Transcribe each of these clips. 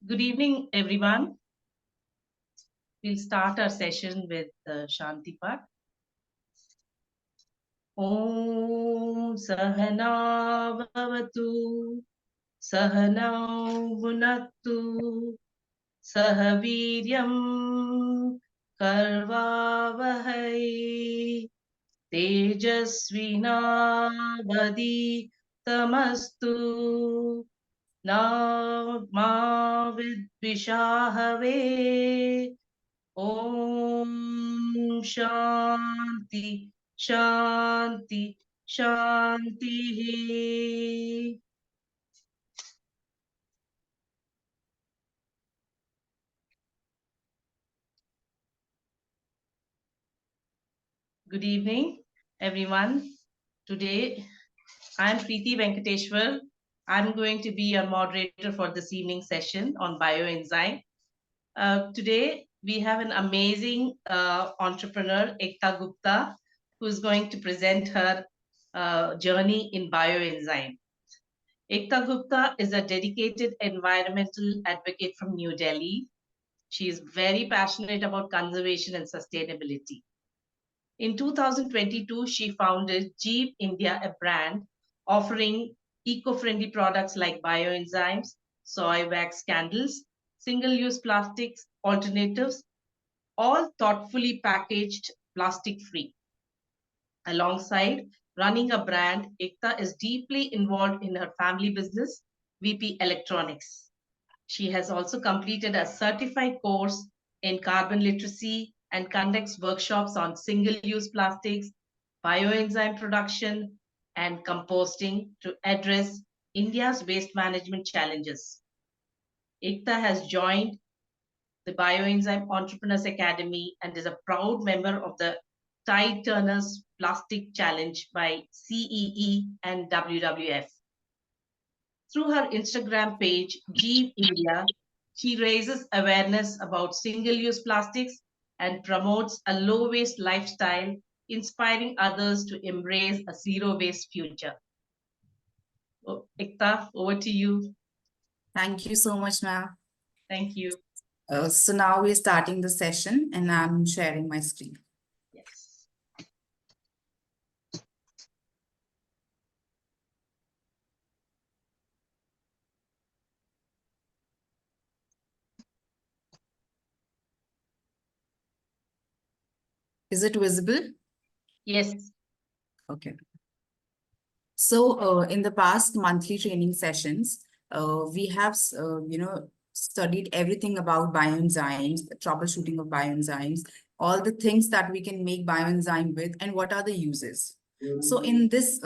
Good evening, everyone. We'll start our session with Shanti Path. Om Sahana Bhavatu Sahanau Bhunattu Sahaviryam Karvavahai Tejasvinavadi Tamastu Na Ma Vidvishahave Om Shanti Shanti Shanti. Good evening, everyone. Today, I'm Preeti Venkateshwar. I'm going to be your moderator for this evening session on bioenzyme. Today, we have an amazing entrepreneur, Ekta Gupta, who's going to present her journey in bioenzyme. Ekta Gupta is a dedicated environmental advocate from New Delhi. She is very passionate about conservation and sustainability. In 2022, she founded Jaev India, a brand offering eco-friendly products like bioenzymes, soy wax candles, single-use plastics alternatives, all thoughtfully packaged plastic-free. Alongside running a brand, Ekta is deeply involved in her family business, VP Electronics. She has also completed a certified course in carbon literacy and conducts workshops on single-use plastics, bioenzyme production, and composting to address India's waste management challenges. Ekta has joined the Bioenzyme Entrepreneurs Academy and is a proud member of the Tide Turners Plastic Challenge by CEE and WWF. Through her Instagram page, Jaev India, she raises awareness about single-use plastics and promotes a low-waste lifestyle, inspiring others to embrace a zero-waste future. Ekta, over to you. Thank you so much, ma'am. Thank you. So now we're starting the session and I'm sharing my screen. Yes. Is it visible? Yes. Okay. So in the past monthly training sessions, we have, studied everything about bioenzymes, the troubleshooting of bioenzymes, all the things that we can make bioenzyme with, and what are the uses. So in this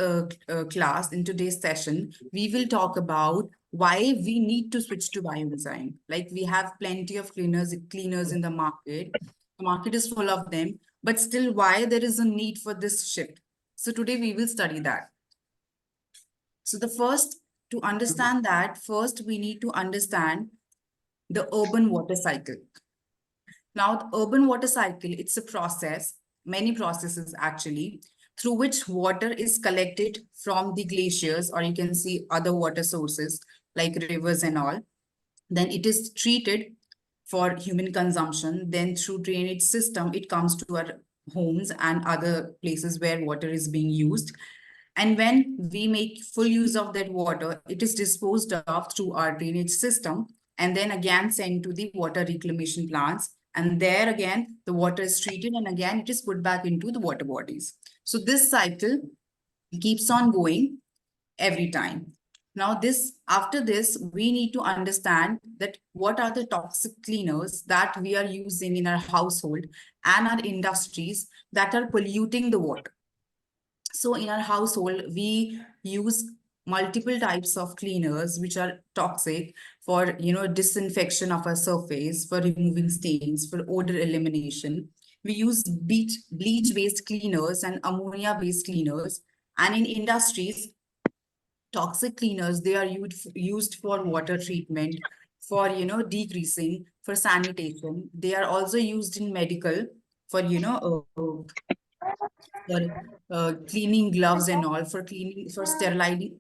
class, in today's session, we will talk about why we need to switch to bioenzyme. Like we have plenty of cleaners in the market. The market is full of them, but still why there is a need for this shift. So today we will study that. So to understand that, first we need to understand the urban water cycle. Now, the urban water cycle, it's a process, many processes actually, through which water is collected from the glaciers, or you can see other water sources like rivers and all. Then it is treated for human consumption. Then through drainage system, it comes to our homes and other places where water is being used. And when we make full use of that water, it is disposed of through our drainage system and then again sent to the water reclamation plants. And there again, the water is treated and again, it is put back into the water bodies. So this cycle keeps on going every time. Now after this, we need to understand that what are the toxic cleaners that we are using in our household and our industries that are polluting the water. So in our household, we use multiple types of cleaners which are toxic for disinfection of our surface, for removing stains, for odor elimination. We use bleach-based cleaners and ammonia-based cleaners. And in industries, toxic cleaners, they are used for water treatment, for degreasing, for sanitation. They are also used in medical for cleaning gloves and all, for cleaning, for sterilizing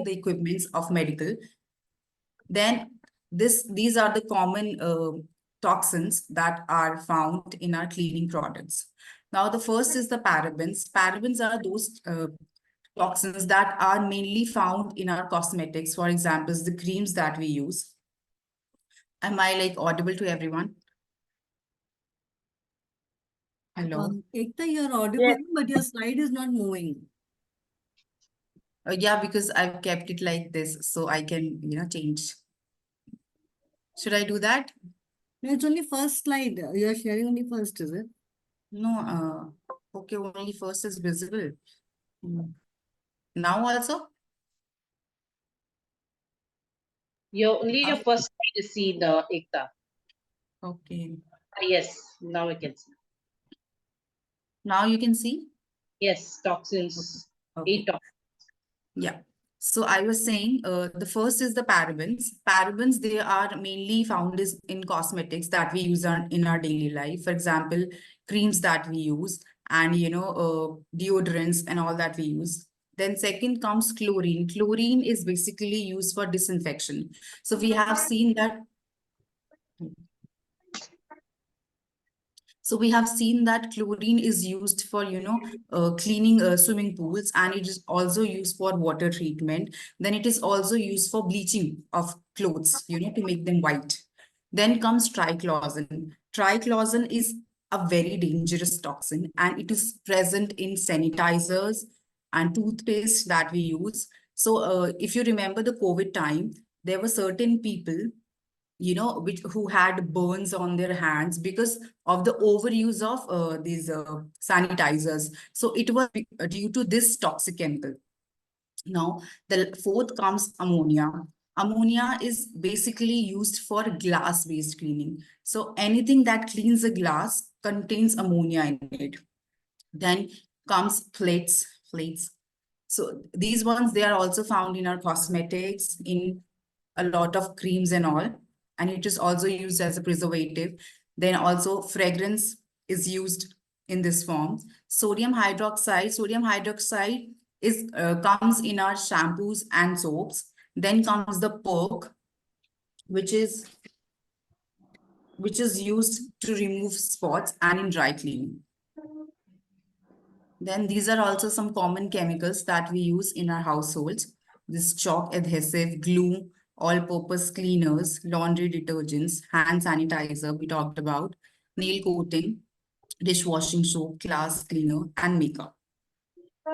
the equipments of medical. Then These are the common toxins that are found in our cleaning products. Now, the first is the parabens. Parabens are those toxins that are mainly found in our cosmetics. For example, the creams that we use. Am I like audible to everyone? Hello. Ekta, you're audible, Yes. but your slide is not moving. Yeah, because I've kept it like this, so I can, change. Should I do that? No, it's only first slide. You're sharing only first, is it? No, okay, only first is visible. Now also? Only your first slide is seen, Ekta. Okay. Yes, now we can see. Now you can see? Yes, toxins. Okay. 8 toxins. Yeah. So I was saying the first is the parabens. Parabens, they are mainly found in cosmetics that we use in our daily life. For example, creams that we use and, deodorants and all that we use. Then second comes chlorine. Chlorine is basically used for disinfection. So we have seen that. So we have seen that chlorine is used for, cleaning swimming pools, and it is also used for water treatment. Then it is also used for bleaching of clothes, to make them white. Then comes triclosan. Triclosan is a very dangerous toxin, and it is present in sanitizers and toothpaste that we use. So if you remember the COVID time, there were certain people who had burns on their hands because of the overuse of these sanitizers. So it was due to this toxic chemical. Now, the fourth comes ammonia. Ammonia is basically used for glass-based cleaning. So anything that cleans a glass contains ammonia in it. Then comes plates. So these ones, they are also found in our cosmetics, in a lot of creams and all, and it is also used as a preservative. Then also fragrance is used in this form. Sodium hydroxide is comes in our shampoos and soaps. Then comes the perk, which is used to remove spots and in dry cleaning. Then these are also some common chemicals that we use in our households. This chalk adhesive, glue, all-purpose cleaners, laundry detergents, hand sanitizer we talked about, nail coating, dishwashing soap, glass cleaner, and makeup.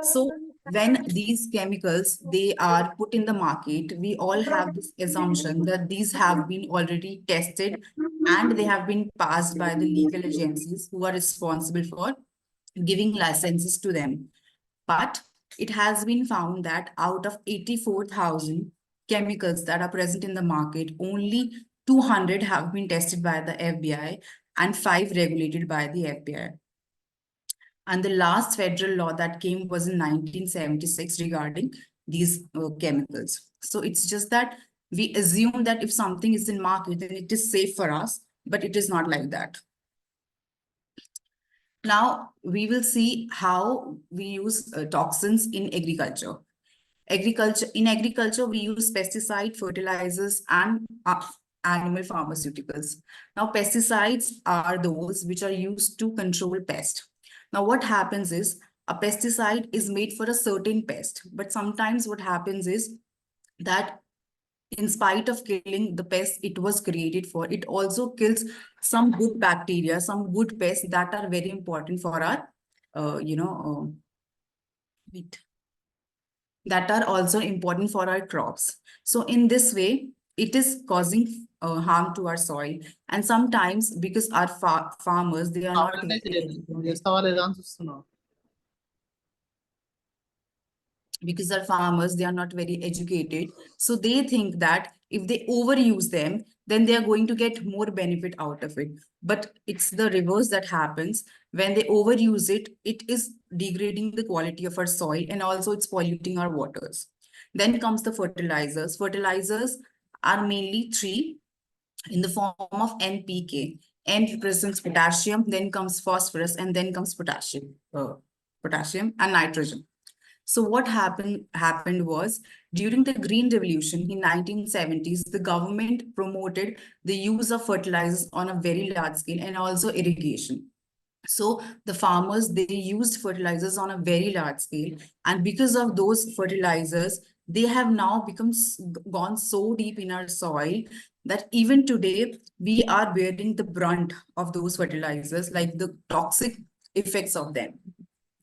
So when these chemicals, they are put in the market, we all have this assumption that these have been already tested and they have been passed by the legal agencies who are responsible for giving licenses to them. But it has been found that out of 84,000 chemicals that are present in the market, only 200 have been tested by the FBI and 5 regulated by the FBI. And the last federal law that came was in 1976 regarding these chemicals. So it's just that we assume that if something is in market, then it is safe for us, but it is not like that. Now we will see how we use toxins in agriculture. In agriculture, we use pesticide, fertilizers, and animal pharmaceuticals. Now, pesticides are those which are used to control pests. Now, what happens is a pesticide is made for a certain pest, but sometimes what happens is that in spite of killing the pest it was created for, it also kills some good bacteria, some good pests that are very important for our, wait, that are also important for our crops. So in this way, it is causing harm to our soil. And sometimes because our farmers, they are not very educated. Because our farmers, they are not very educated. So they think that if they overuse them, then they are going to get more benefit out of it. But it's the reverse that happens. When they overuse it, it is degrading the quality of our soil, and also it's polluting our waters. Then comes the fertilizers. Fertilizers are mainly three in the form of NPK. N represents potassium, then comes phosphorus, and then comes potassium and nitrogen. So what happened was during the Green Revolution in 1970s, the government promoted the use of fertilizers on a very large scale and also irrigation. So the farmers, they used fertilizers on a very large scale. And because of those fertilizers, they have now gone so deep in our soil that even today we are bearing the brunt of those fertilizers, like the toxic effects of them.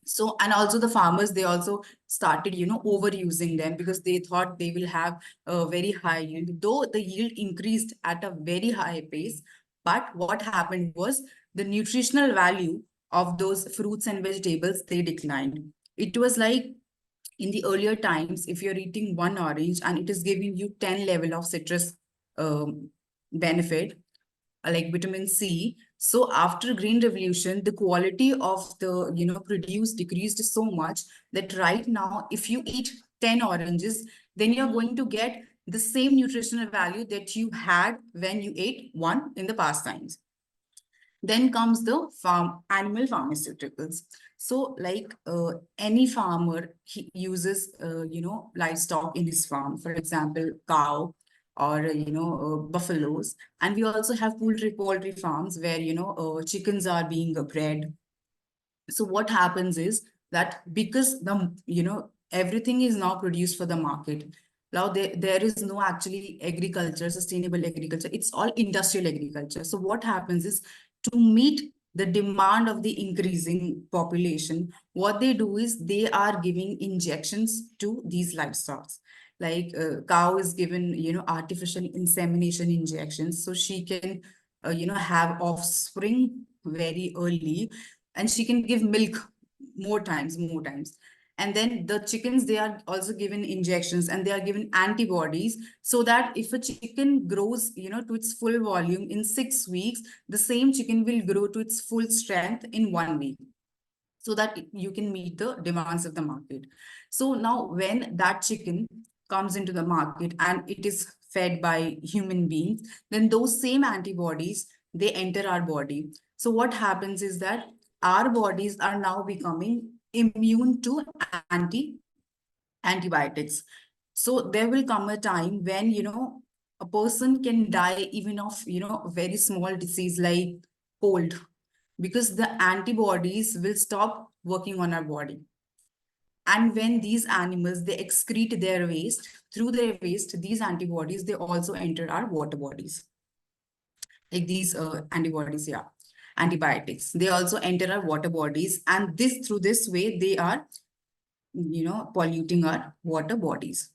So, and also the farmers, they also started, overusing them because they thought they will have a very high yield, though the yield increased at a very high pace. But what happened was the nutritional value of those fruits and vegetables, they declined. It was like in the earlier times, if you're eating one orange and it is giving you 10 level of citrus benefit, like vitamin C. So after Green Revolution, the quality of the produce decreased so much that right now, if you eat 10 oranges, then you're going to get the same nutritional value that you had when you ate one in the past times. Then comes the animal pharmaceuticals. So like any farmer, he uses, livestock in his farm, for example, cow or, buffaloes. And we also have poultry farms where, chickens are being bred. So what happens is that because everything is now produced for the market. Now there is no actually agriculture, sustainable agriculture. It's all industrial agriculture. So what happens is to meet the demand of the increasing population, what they do is they are giving injections to these livestock. Like cow is given, artificial insemination injections, so she can, have offspring very early, and she can give milk more times. And then the chickens, they are also given injections and they are given antibodies, so that if a chicken grows, to its full volume in 6 weeks, the same chicken will grow to its full strength in 1 week, so that you can meet the demands of the market. So now when that chicken comes into the market and it is fed by human beings, then those same antibodies, they enter our body. So what happens is that our bodies are now becoming immune to antibiotics. So there will come a time when, a person can die even of, a very small disease like cold, because the antibodies will stop working on our body. And when these animals, they excrete their waste, through their waste, these antibodies, they also enter our water bodies. Like these antibodies, yeah, antibiotics, they also enter our water bodies. And through this way, they are, polluting our water bodies.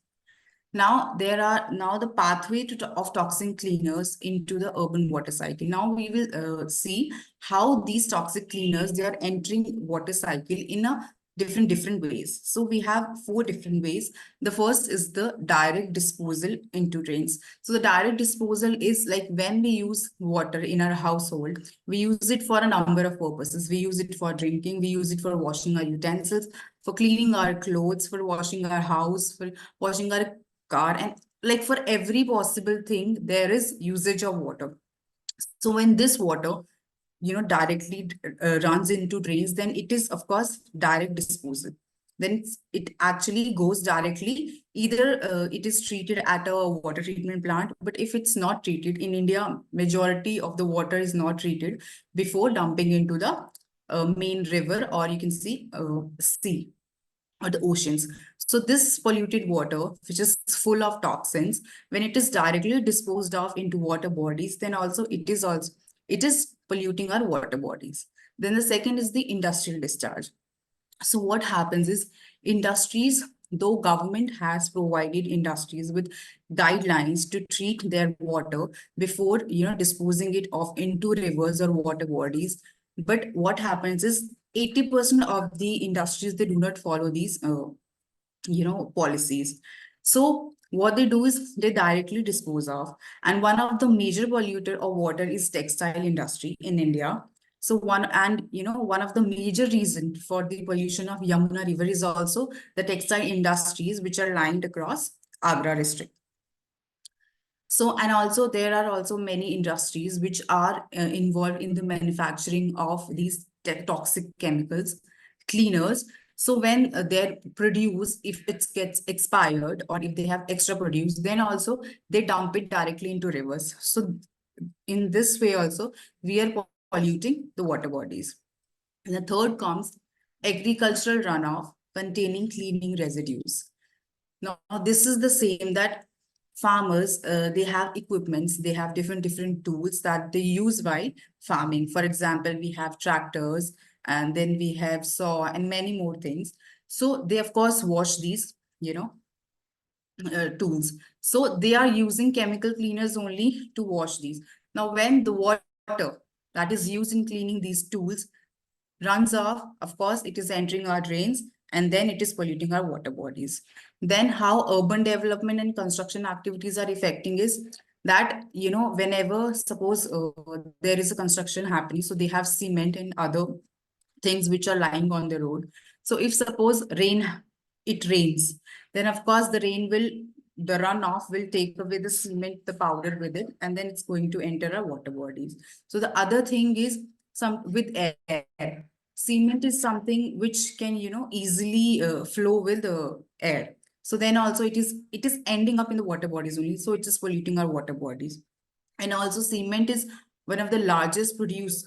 Now the pathway of toxin cleaners into the urban water cycle. Now we will see how these toxic cleaners, they are entering water cycle in a different ways. So we have 4 different ways. The first is the direct disposal into drains. So the direct disposal is like when we use water in our household, we use it for a number of purposes. We use it for drinking, we use it for washing our utensils, for cleaning our clothes, for washing our house, for washing our car, and like for every possible thing there is usage of water. So when this water, directly runs into drains, then it is of course direct disposal. Then it actually goes directly, either it is treated at a water treatment plant, but if it's not treated, in India majority of the water is not treated before dumping into the main river, or you can see sea or the oceans. So this polluted water, which is full of toxins, when it is directly disposed of into water bodies, then also it is polluting our water bodies. Then the second is the industrial discharge. So what happens is industries, though government has provided industries with guidelines to treat their water before, disposing it off into rivers or water bodies, but what happens is 80% of the industries, they do not follow these policies. So what they do is they directly dispose of. And one of the major polluter of water is textile industry in India. So one of the major reason for the pollution of Yamuna River is also the textile industries which are lined across Agra district. So, and also there are also many industries which are involved in the manufacturing of these toxic chemicals, cleaners. So when they're produced, if it gets expired or if they have extra produce, then also they dump it directly into rivers. So in this way also, we are polluting the water bodies. And the third comes agricultural runoff containing cleaning residues. Now, this is the same that farmers, they have equipments, they have different tools that they use while farming. For example, we have tractors, and then we have saw and many more things. So they, of course, wash these, tools. So they are using chemical cleaners only to wash these. Now, when the water that is used in cleaning these tools runs off, of course, it is entering our drains and then it is polluting our water bodies. Then how urban development and construction activities are affecting is that, whenever suppose there is a construction happening, so they have cement and other things which are lying on the road. So if suppose it rains, then of course the runoff will take away the cement, the powder with it, and then it's going to enter our water bodies. So the other thing is some with air. Cement is something which can, easily flow with the air. So then also it is ending up in the water bodies only. So it is polluting our water bodies. And also cement is one of the largest polluter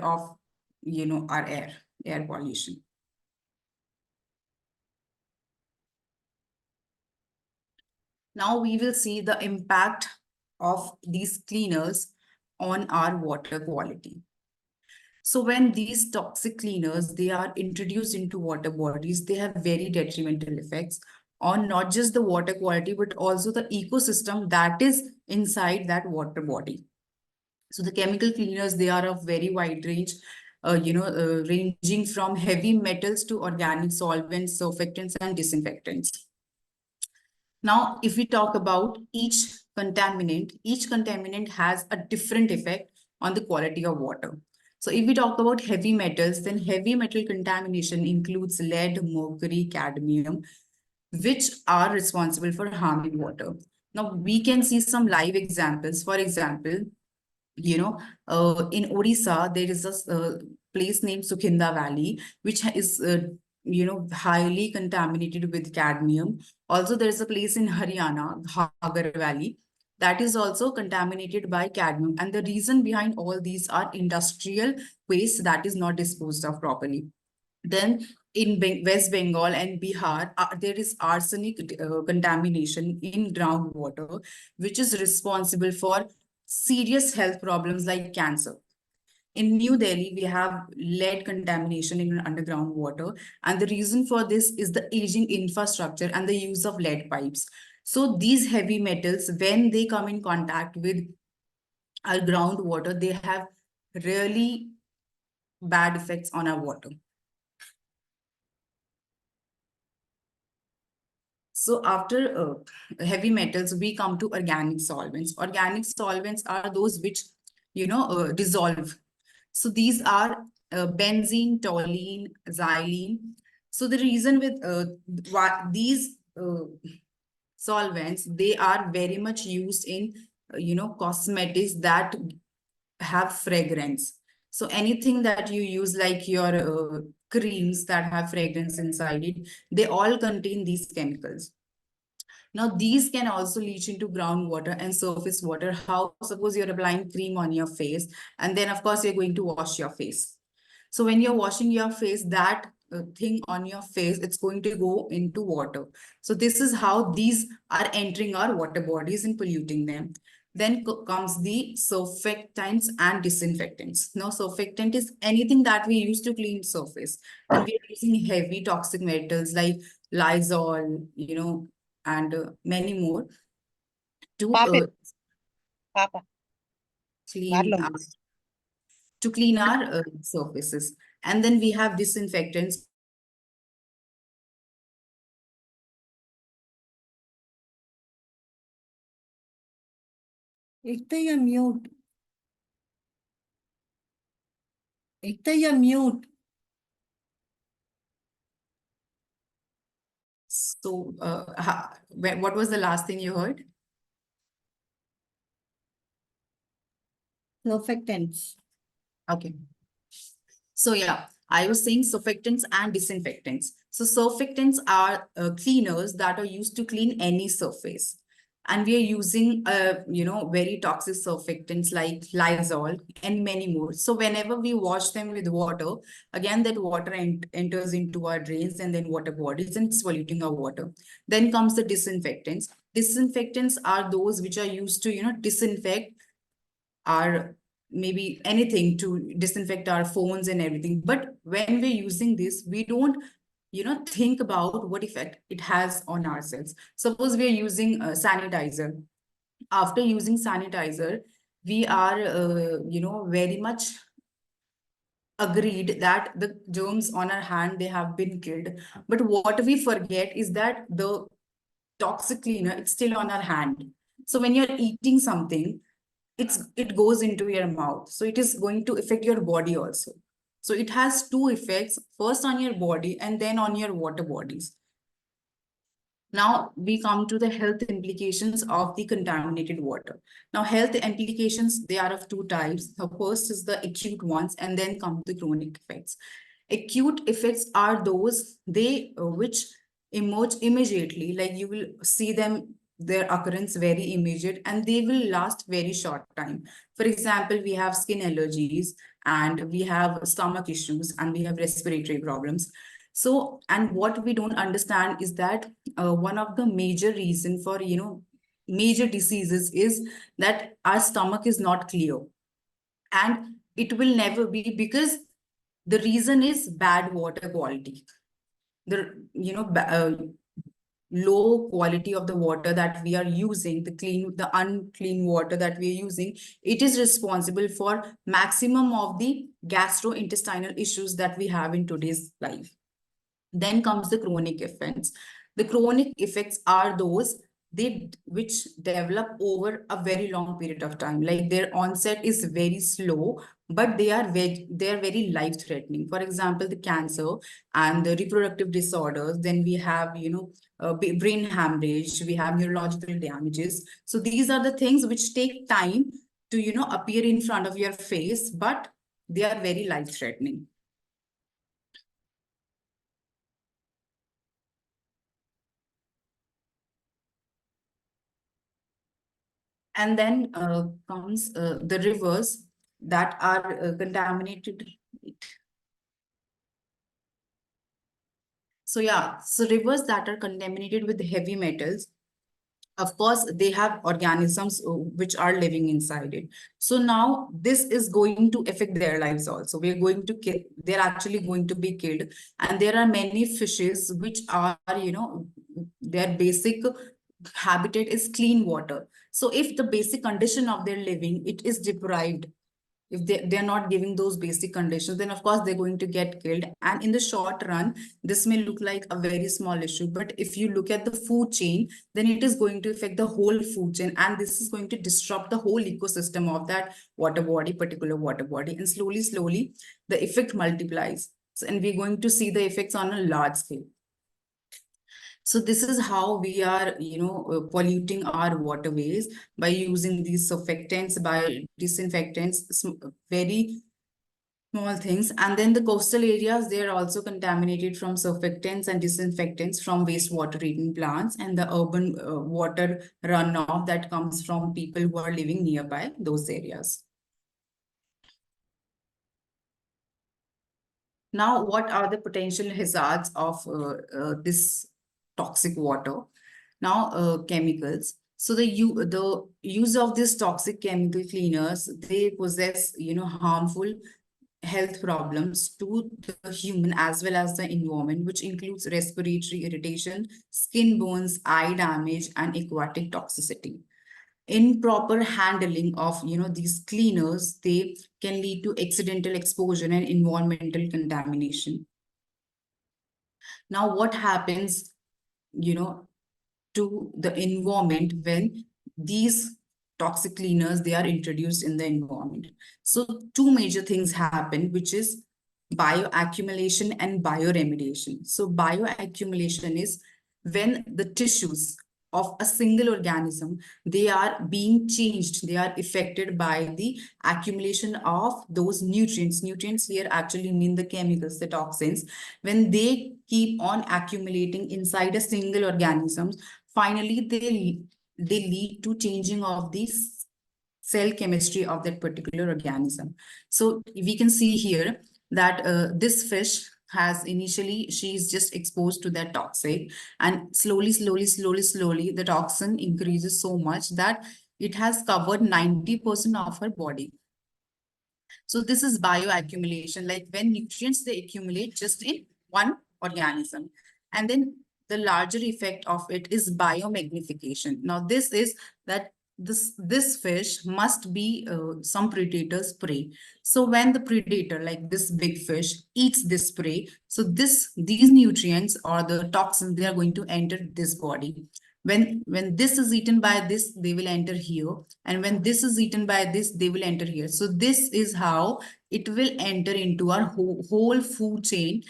of, our air pollution. Now we will see the impact of these cleaners on our water quality. So when these toxic cleaners, they are introduced into water bodies, they have very detrimental effects on not just the water quality, but also the ecosystem that is inside that water body. So the chemical cleaners, they are of very wide range, ranging from heavy metals to organic solvents, surfactants, and disinfectants. Now, if we talk about each contaminant has a different effect on the quality of water. So if we talk about heavy metals, then heavy metal contamination includes lead, mercury, cadmium, which are responsible for harming water. Now, we can see some live examples. For example, in Odisha, there is a place named Sukhinda Valley, which is, highly contaminated with cadmium. Also, there is a place in Haryana, Ghagar Valley, that is also contaminated by cadmium. And the reason behind all these are industrial waste that is not disposed of properly. Then in West Bengal and Bihar, there is arsenic contamination in groundwater, which is responsible for serious health problems like cancer. In New Delhi, we have lead contamination in underground water. And the reason for this is the aging infrastructure and the use of lead pipes. So these heavy metals, when they come in contact with our groundwater, they have really bad effects on our water. So after heavy metals, we come to organic solvents. Organic solvents are those which, dissolve. So these are benzene, toluene, xylene. So the reason with these solvents, they are very much used in, cosmetics that have fragrance. So anything that you use, like your creams that have fragrance inside it, they all contain these chemicals. Now, these can also leach into groundwater and surface water. How, suppose you're applying cream on your face, and then of course you're going to wash your face. So when you're washing your face, that thing on your face, it's going to go into water. So this is how these are entering our water bodies and polluting them. Then comes the surfactants and disinfectants. Now, surfactant is anything that we use to clean surface. And we are using heavy toxic metals like Lysol, and many more to Papa, clean our, surfaces. And then we have disinfectants. Ekta, you're mute. Ekta, you're mute. So what was the last thing you heard? Surfactants. Okay. So yeah, I was saying surfactants and disinfectants. So surfactants are cleaners that are used to clean any surface. And we are using, very toxic surfactants like Lysol and many more. So whenever we wash them with water, again, that water enters into our drains and then water bodies and it's polluting our water. Then comes the disinfectants. Disinfectants are those which are used to, disinfect our maybe anything to disinfect our phones and everything. But when we're using this, we don't, think about what effect it has on ourselves. Suppose we are using a sanitizer. After using sanitizer, we are, very much agreed that the germs on our hand, they have been killed. But what we forget is that the toxic cleaner, it's still on our hand. So when you're eating something, it goes into your mouth, so it is going to affect your body also. So it has two effects, first on your body and then on your water bodies. Now we come to the health implications of the contaminated water. Now health implications, they are of two types. The first is the acute ones and then come the chronic effects. Acute effects are those they which emerge immediately, like you will see them, their occurrence very immediate and they will last very short time. For example, we have skin allergies and we have stomach issues and we have respiratory problems. So, and what we don't understand is that one of the major reason for, major diseases is that our stomach is not clear. And it will never be, because the reason is bad water quality. The, low quality of the water that we are using, the unclean water that we are using, it is responsible for maximum of the gastrointestinal issues that we have in today's life. Then comes the chronic effects. The chronic effects are those which develop over a very long period of time. Like their onset is very slow, but they are very life-threatening. For example, the cancer and the reproductive disorders. Then we have, brain hemorrhage. We have neurological damages. So these are the things which take time to, appear in front of your face, but they are very life-threatening. And then comes the rivers that are contaminated. So yeah, so rivers that are contaminated with heavy metals, of course, they have organisms which are living inside it. So now this is going to affect their lives also. We're going to kill, they're actually going to be killed. And there are many fishes which are, their basic habitat is clean water. So if the basic condition of their living, it is deprived, if they're not giving those basic conditions, then of course they're going to get killed. And in the short run, this may look like a very small issue, but if you look at the food chain, then it is going to affect the whole food chain, and this is going to disrupt the whole ecosystem of that particular water body. And slowly, the effect multiplies. And we're going to see the effects on a large scale. So this is how we are, polluting our waterways by using these surfactants, by disinfectants, very small things. And then the coastal areas, they are also contaminated from surfactants and disinfectants from wastewater treatment plants and the urban water runoff that comes from people who are living nearby those areas. Now, what are the potential hazards of this toxic water? Now, chemicals. So the use of these toxic chemical cleaners, they possess, harmful health problems to the human as well as the environment, which includes respiratory irritation, skin burns, eye damage, and aquatic toxicity. Improper handling of these cleaners, they can lead to accidental exposure and environmental contamination. Now, what happens, to the environment when these toxic cleaners, they are introduced in the environment? So two major things happen, which is bioaccumulation and bioremediation. So bioaccumulation is when the tissues of a single organism, they are being changed. They are affected by the accumulation of those nutrients. Nutrients here actually mean the chemicals, the toxins. When they keep on accumulating inside a single organism, finally they lead to changing of the cell chemistry of that particular organism. So we can see here that this fish has initially, she's just exposed to that toxic, and slowly, the toxin increases so much that it has covered 90% of her body. So this is bioaccumulation, like when nutrients, they accumulate just in one organism. And then the larger effect of it is biomagnification. Now this is that this fish must be some predator's prey. So when the predator, like this big fish, eats this prey, so these nutrients or the toxins, they are going to enter this body. When this is eaten by this, they will enter here, and when this is eaten by this, they will enter here. So this is how it will enter into our whole food chain.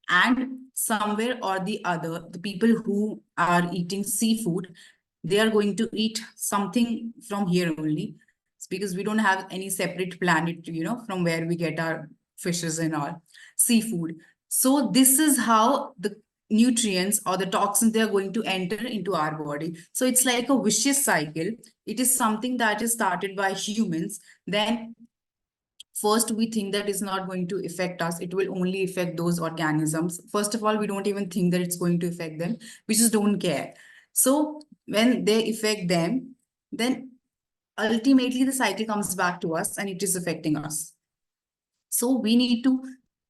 And somewhere or the other, the people who are eating seafood, they are going to eat something from here only. It's because we don't have any separate planet, from where we get our fishes and all seafood. So this is how the nutrients or the toxins, they are going to enter into our body. So it's like a vicious cycle. It is something that is started by humans. Then first we think that it's not going to affect us, it will only affect those organisms. First of all, we don't even think that it's going to affect them, we just don't care. So when they affect them, then ultimately the cycle comes back to us and it is affecting us. So we need to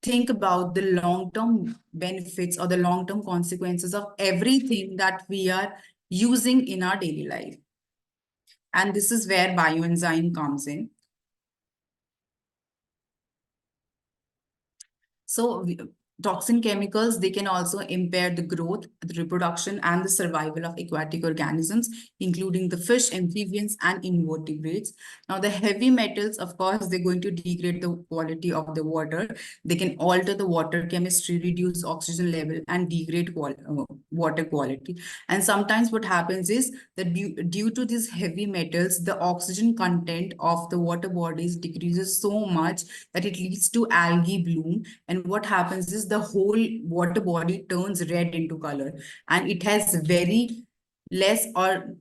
think about the long-term benefits or the long-term consequences of everything that we are using in our daily life. And this is where bioenzyme comes in. So toxin chemicals, they can also impair the growth, the reproduction, and the survival of aquatic organisms, including the fish, amphibians, and invertebrates. Now, the heavy metals, of course, they're going to degrade the quality of the water. They can alter the water chemistry, reduce oxygen level, and degrade water quality. And sometimes what happens is that due to these heavy metals, the oxygen content of the water bodies decreases so much that it leads to algae bloom. And what happens is the whole water body turns red into color, and it has very less or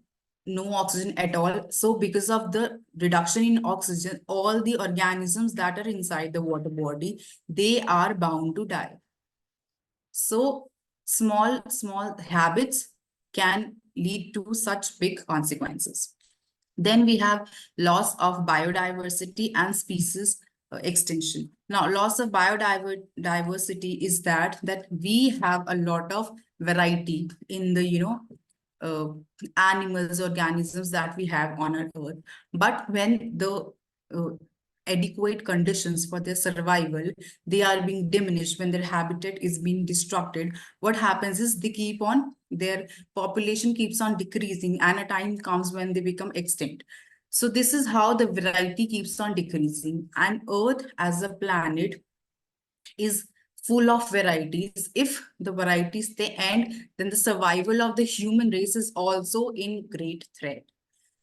no oxygen at all. So because of the reduction in oxygen, all the organisms that are inside the water body, they are bound to die. So small habits can lead to such big consequences. Then we have loss of biodiversity and species extinction. Now, loss of biodiversity is that we have a lot of variety in the uh, animals, organisms that we have on our earth. But when the uh, adequate conditions for their survival, they are being diminished, when their habitat is being disrupted, what happens is their population keeps on decreasing, and a time comes when they become extinct. So this is how the variety keeps on decreasing, and Earth as a planet is full of varieties. If the varieties, they end, then the survival of the human race is also in great threat.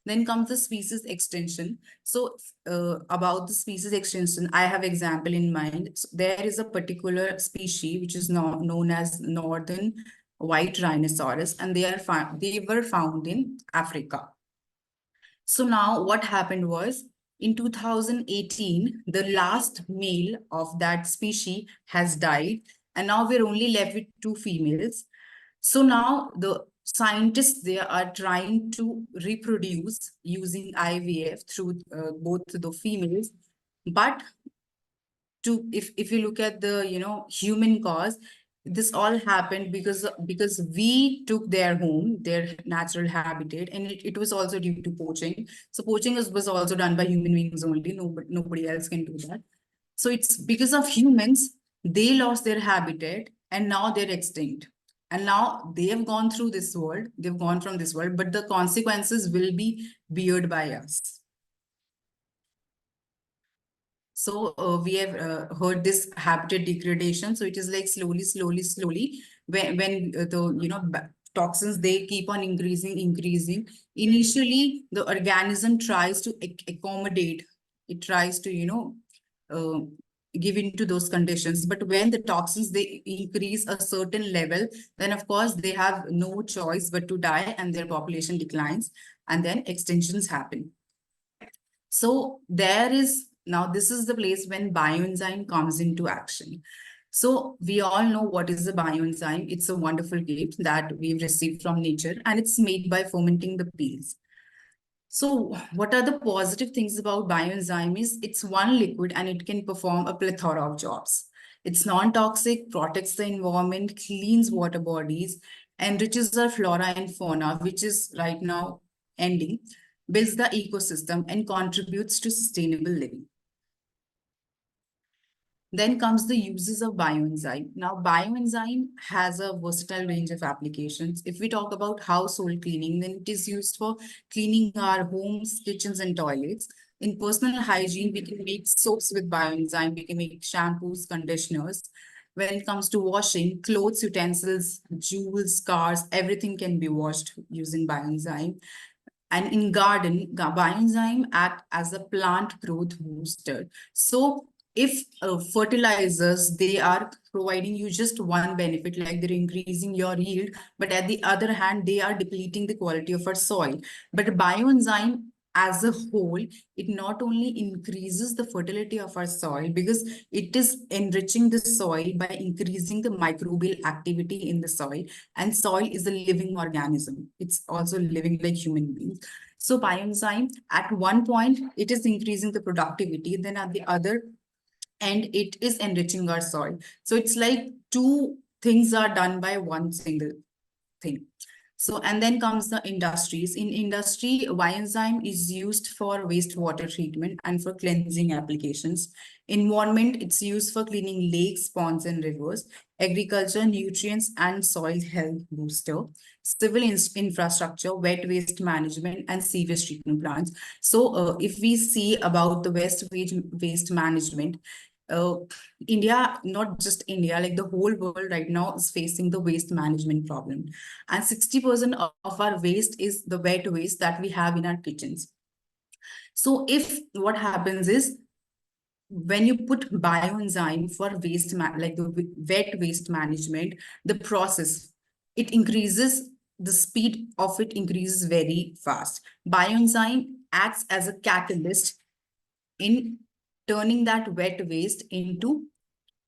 Then comes the species extension. So about the species extension, I have example in mind. So there is a particular species which is now known as northern white rhinoceros, and they were found in Africa. So now what happened was, in 2018, the last male of that species has died, and now we're only left with two females. So now the scientists, they are trying to reproduce using IVF through both the females. But if you look at the human cause, this all happened because we took their home, their natural habitat, and it was also due to poaching. So poaching was also done by human beings only. Nobody else can do that. So it's because of humans, they lost their habitat and now they're extinct. And now they have gone through this world, they've gone from this world, but the consequences will be beared by us. So we have heard this habitat degradation. So it is like slowly, when the toxins, they keep on increasing. Initially, the organism tries to accommodate. It tries to, uh, give into those conditions. But when the toxins, they increase a certain level, then of course they have no choice but to die, and their population declines, and then extinctions happen. So there is, now this is the place when bioenzyme comes into action. So we all know what is a bioenzyme. It's a wonderful gift that we've received from nature, and it's made by fermenting the peels. So what are the positive things about bioenzyme is it's one liquid and it can perform a plethora of jobs. It's non-toxic, protects the environment, cleans water bodies, enriches our flora and fauna, which is right now ending, builds the ecosystem, and contributes to sustainable living. Then comes the uses of bioenzyme. Now, bioenzyme has a versatile range of applications. If we talk about household cleaning, then it is used for cleaning our homes, kitchens, and toilets. In personal hygiene, we can make soaps with bioenzyme. We can make shampoos, conditioners. When it comes to washing, clothes, utensils, jewels, cars, everything can be washed using bioenzyme. And in garden, bioenzyme act as a plant growth booster. So if fertilizers, they are providing you just one benefit, like they're increasing your yield, but at the other hand, they are depleting the quality of our soil. But bioenzyme as a whole, it not only increases the fertility of our soil, because it is enriching the soil by increasing the microbial activity in the soil, and soil is a living organism. It's also living like human beings. So bioenzyme, at one point, it is increasing the productivity, then at the other end, it is enriching our soil. So it's like two things are done by one single thing. So, and then comes the industries. In industry, bioenzyme is used for wastewater treatment and for cleansing applications. Environment, it's used for cleaning lakes, ponds, and rivers. Agriculture, nutrients, and soil health booster. Civil infrastructure, wet waste management, and sewage treatment plants. So, if we see about the waste management, uh, India, not just India, like the whole world right now is facing the waste management problem. And 60% of our waste is the wet waste that we have in our kitchens. So if what happens is, when you put bioenzyme for waste, like the wet waste management, the process, it increases, the speed of it increases very fast. Bioenzyme acts as a catalyst in turning that wet waste into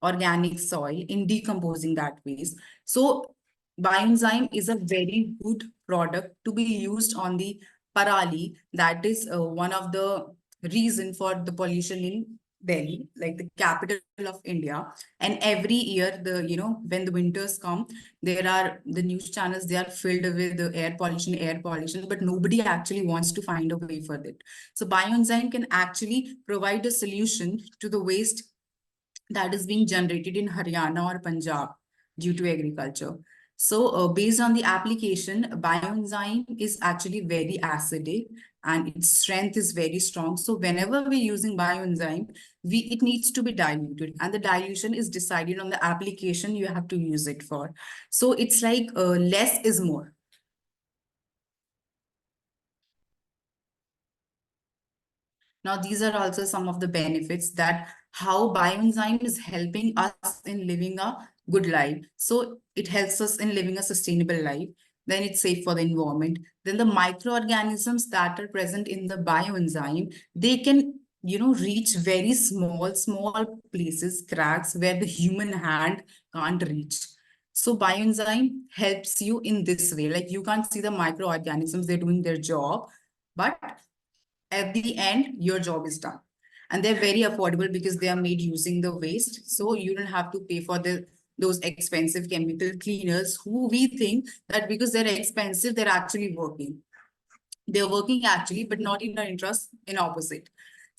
organic soil, in decomposing that waste. So bioenzyme is a very good product to be used on the parali. That is one of the reason for the pollution in Delhi, like the capital of India. And every year, when the winters come, there are the news channels, they are filled with the air pollution, but nobody actually wants to find a way for it. So bioenzyme can actually provide a solution to the waste that is being generated in Haryana or Punjab due to agriculture. So based on the application, bioenzyme is actually very acidic and its strength is very strong. So whenever we're using bioenzyme, it needs to be diluted, and the dilution is decided on the application you have to use it for. So it's like less is more. Now, these are also some of the benefits that how bioenzyme is helping us in living a good life. So it helps us in living a sustainable life. Then it's safe for the environment. Then the microorganisms that are present in the bioenzyme, they can, reach very small places, cracks where the human hand can't reach. So bioenzyme helps you in this way. Like you can't see the microorganisms, they're doing their job, but at the end, your job is done. And they're very affordable because they are made using the waste. So you don't have to pay for those expensive chemical cleaners who we think that because they're expensive, they're actually working. They're working actually, but not in our interest, in opposite.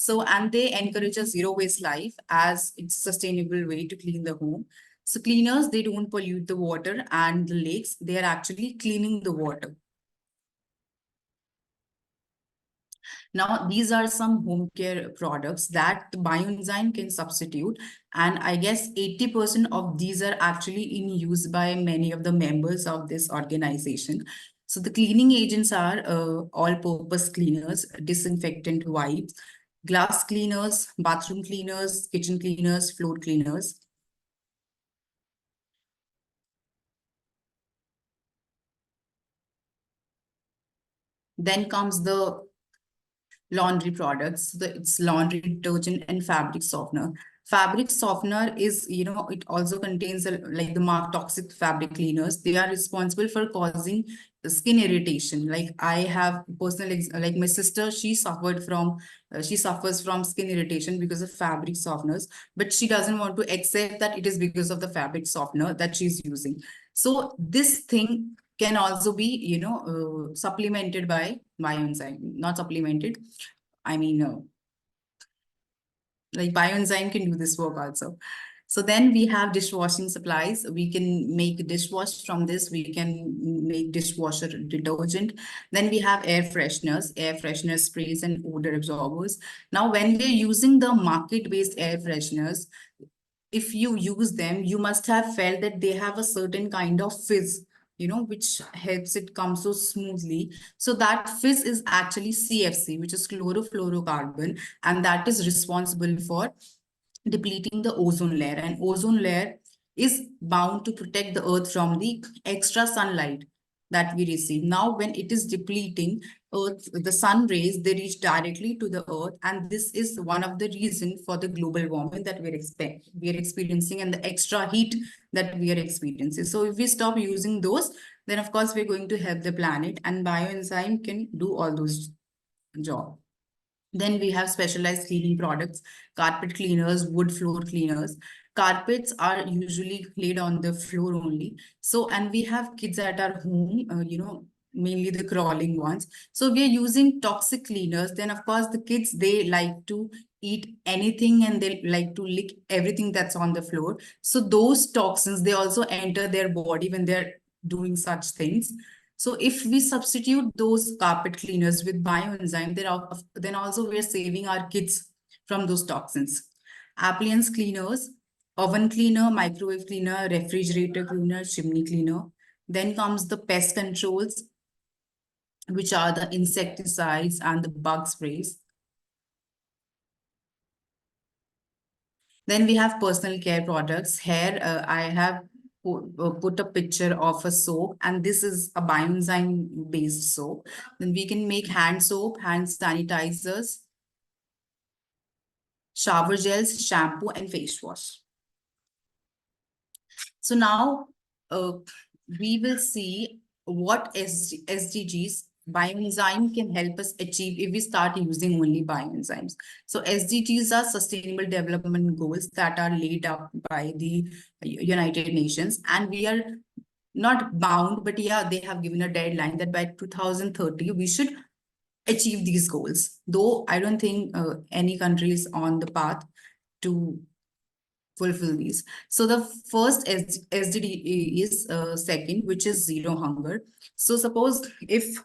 So, and they encourage a zero waste life as it's a sustainable way to clean the home. So cleaners, they don't pollute the water and the lakes. They are actually cleaning the water. Now, these are some home care products that the bioenzyme can substitute. And I guess 80% of these are actually in use by many of the members of this organization. So the cleaning agents are all-purpose cleaners, disinfectant wipes, glass cleaners, bathroom cleaners, kitchen cleaners, floor cleaners. Then comes the laundry products. It's laundry detergent and fabric softener. Fabric softener is, it also contains like the mark toxic fabric cleaners. They are responsible for causing skin irritation. Like I have personal, like my sister, she suffers from skin irritation because of fabric softeners, but she doesn't want to accept that it is because of the fabric softener that she's using. So this thing can also be, supplemented by bioenzyme, not supplemented. I mean, like bioenzyme can do this work also. So then we have dishwashing supplies. We can make dishwash from this. We can make dishwasher detergent. Then we have air fresheners, sprays, and odor absorbers. Now, when we're using the market-based air fresheners, if you use them, you must have felt that they have a certain kind of fizz, which helps it come so smoothly. So that fizz is actually CFC, which is chlorofluorocarbon, and that is responsible for depleting the ozone layer. And ozone layer is bound to protect the earth from the extra sunlight that we receive. Now, when it is depleting, earth, the sun rays, they reach directly to the earth, and this is one of the reasons for the global warming that we are experiencing, and the extra heat that we are experiencing. So if we stop using those, then of course we're going to help the planet, and bioenzyme can do all those jobs. Then we have specialized cleaning products, carpet cleaners, wood floor cleaners. Carpets are usually laid on the floor only. So, and we have kids at our home, mainly the crawling ones. So we are using toxic cleaners. Then of course the kids, they like to eat anything and they like to lick everything that's on the floor. So those toxins, they also enter their body when they're doing such things. So if we substitute those carpet cleaners with bioenzyme, then also we're saving our kids from those toxins. Appliance cleaners, oven cleaner, microwave cleaner, refrigerator cleaner, chimney cleaner. Then comes the pest controls, which are the insecticides and the bug sprays. Then we have personal care products. Here I have put a picture of a soap, and this is a bioenzyme based soap. Then we can make hand soap, hand sanitizers, shower gels, shampoo, and face wash. So now we will see what SDGs bioenzyme can help us achieve if we start using only bioenzymes. So SDGs are Sustainable Development Goals that are laid up by the United Nations, and we are not bound, but yeah, they have given a deadline that by 2030 we should achieve these goals. Though I don't think any country is on the path to fulfill these. So the first SDG is second, which is zero hunger. So suppose if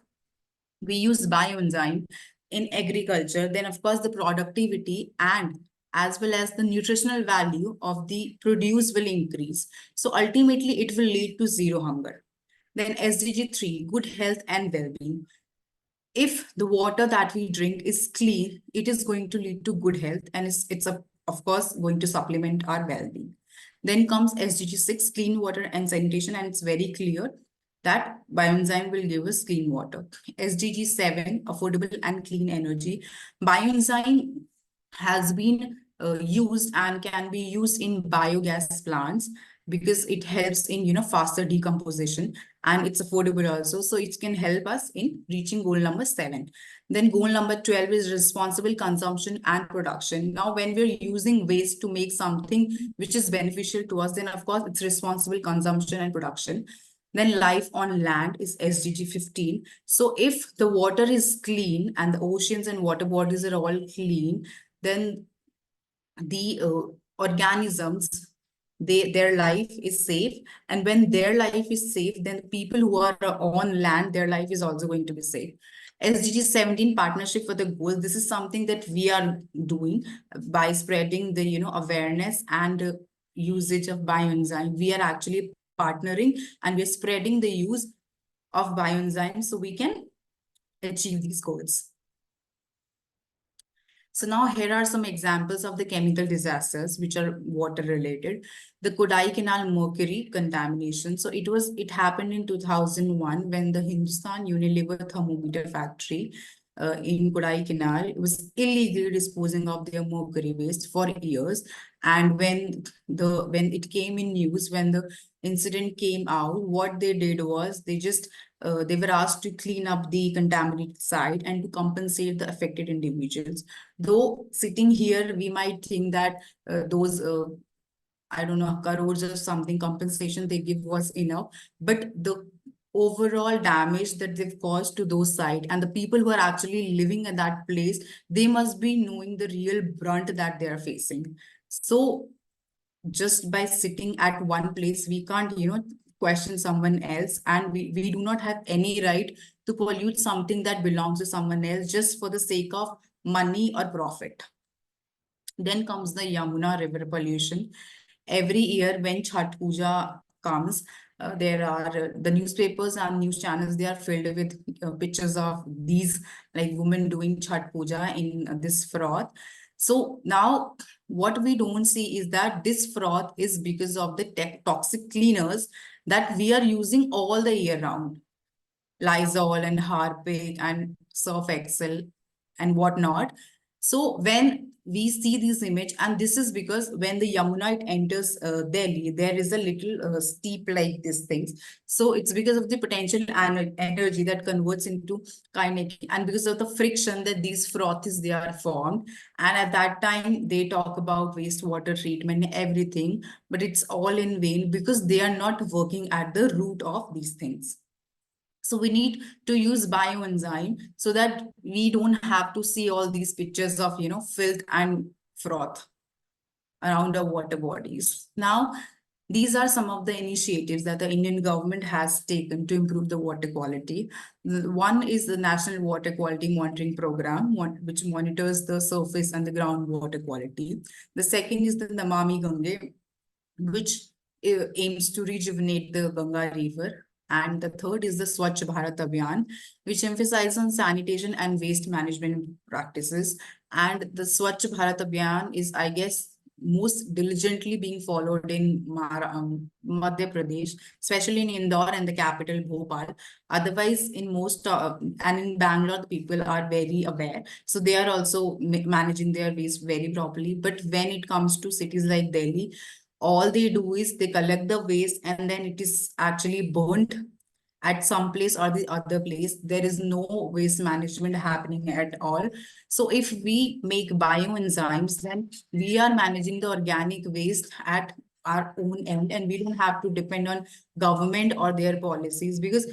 we use bioenzyme in agriculture, then of course the productivity and as well as the nutritional value of the produce will increase. So ultimately it will lead to zero hunger. Then SDG 3, good health and well-being. If the water that we drink is clean, it is going to lead to good health, and of course going to supplement our well-being. Then comes SDG 6, clean water and sanitation, and it's very clear that bioenzyme will give us clean water. SDG 7, affordable and clean energy. Bioenzyme has been used and can be used in biogas plants because it helps in faster decomposition, and it's affordable also, so it can help us in reaching goal number 7. Then goal number 12 is responsible consumption and production. Now when we're using waste to make something which is beneficial to us, then of course it's responsible consumption and production. Then life on land is SDG 15. So if the water is clean and the oceans and water bodies are all clean, then the organisms, their life is safe. And when their life is safe, then the people who are on land, their life is also going to be safe. SDG 17 partnership for the goal. This is something that we are doing by spreading the awareness and usage of bioenzyme. We are actually partnering and we're spreading the use of bioenzymes so we can achieve these goals. So now here are some examples of the chemical disasters which are water related. The Kodai Canal mercury contamination. So it happened in 2001 when the Hindustan Unilever thermometer factory in Kodai Canal was illegally disposing of their mercury waste for years. And when it came in news, when the incident came out, what they did was they were asked to clean up the contaminated site and to compensate the affected individuals. Though sitting here, we might think that those, I don't know, crores or something compensation they give was enough, but the overall damage that they've caused to those sites and the people who are actually living in that place, they must be knowing the real brunt that they are facing. So just by sitting at one place, we can't, question someone else, and we do not have any right to pollute something that belongs to someone else just for the sake of money or profit. Then comes the Yamuna river pollution. Every year when Chhat Puja comes, there are the newspapers and news channels, they are filled with pictures of these like women doing Chhat Puja in this froth. So now what we don't see is that this froth is because of the toxic cleaners that we are using all the year round. Lysol and Harpic and Surf Excel and whatnot. So when we see this image, and this is because when the Yamuna it enters Delhi, there is a little steep like these things. So it's because of the potential energy that converts into kinetic, and because of the friction that these frothes they are formed. And at that time, they talk about wastewater treatment and everything, but it's all in vain because they are not working at the root of these things. So we need to use bioenzyme so that we don't have to see all these pictures of, filth and froth around our water bodies. Now, these are some of the initiatives that the Indian government has taken to improve the water quality. One is the National Water Quality Monitoring Program, which monitors the surface and the groundwater quality. The second is the Namami Gange, which aims to rejuvenate the Ganga River. And the third is the Swachh Bharat Abhiyan, which emphasizes on sanitation and waste management practices. And the Swachh Bharat Abhiyan is, I guess, most diligently being followed in Madhya Pradesh, especially in Indore and the capital Bhopal. Otherwise, in most and in Bangalore, the people are very aware. So they are also managing their waste very properly. But when it comes to cities like Delhi, all they do is they collect the waste and then it is actually burnt at some place or the other place. There is no waste management happening at all. So if we make bioenzymes, then we are managing the organic waste at our own end, and we don't have to depend on government or their policies, because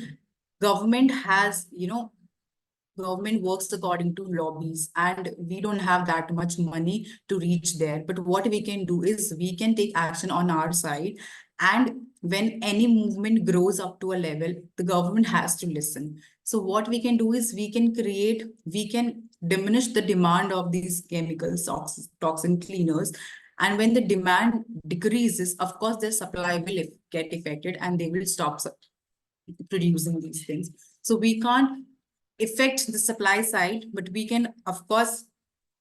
government has, government works according to lobbies and we don't have that much money to reach there. But what we can do is we can take action on our side, and when any movement grows up to a level, the government has to listen. So what we can do is we can diminish the demand of these chemicals, toxin cleaners. And when the demand decreases, of course their supply will get affected and they will stop producing these things. So we can't affect the supply side, but we can, of course,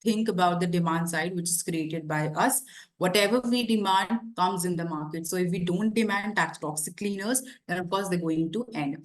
think about the demand side, which is created by us. Whatever we demand comes in the market. So if we don't demand toxic cleaners, then of course they're going to end.